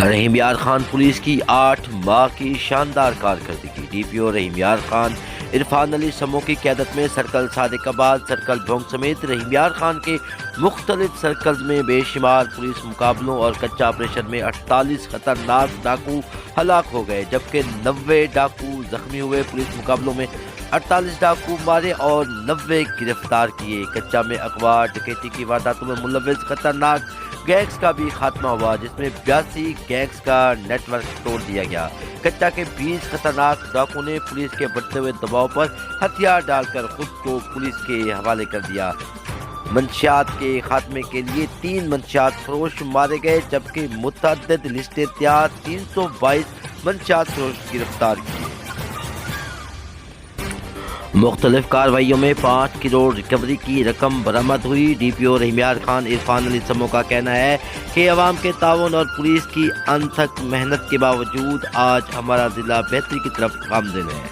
رحیم یار خان پولیس کی 8 ماہ کی شاندار کارکردگی۔ ڈی پی او رحیم یار خان عرفان علی سمو کی قیادت میں سرکل صادق آباد، سرکل بھونگ سمیت رحیم یار خان کے مختلف سرکلز میں بے شمار پولیس مقابلوں اور کچا آپریشن میں 48 خطرناک ڈاکو ہلاک ہو گئے، جبکہ 90 ڈاکو زخمی ہوئے۔ پولیس مقابلوں میں 48 ڈاکو مارے اور 90 گرفتار کیے۔ کچا میں اغوا ڈکیتی کی وارداتوں میں ملوث خطرناک گینگز کا بھی خاتمہ ہوا، جس میں 82 گینگز کا نیٹ ورک توڑ دیا گیا۔ کچا کے 20 خطرناک ڈاکو نے پولیس کے بڑھتے ہوئے دباؤ پر ہتھیار ڈال کر خود کو پولیس کے حوالے کر دیا۔ منشیات کے خاتمے کے لیے 3 منشیات فروش مارے گئے، جبکہ متعدد لسٹیں تیار 322 منشیات فروش گرفتار کیے۔ مختلف کارروائیوں میں 5 کروڑ ریکوری کی رقم برآمد ہوئی۔ ڈی پی او رحیم یار خان عرفان علی سمو کا کہنا ہے کہ عوام کے تعاون اور پولیس کی انتھک محنت کے باوجود آج ہمارا ضلع بہتری کی طرف گامزن ہے۔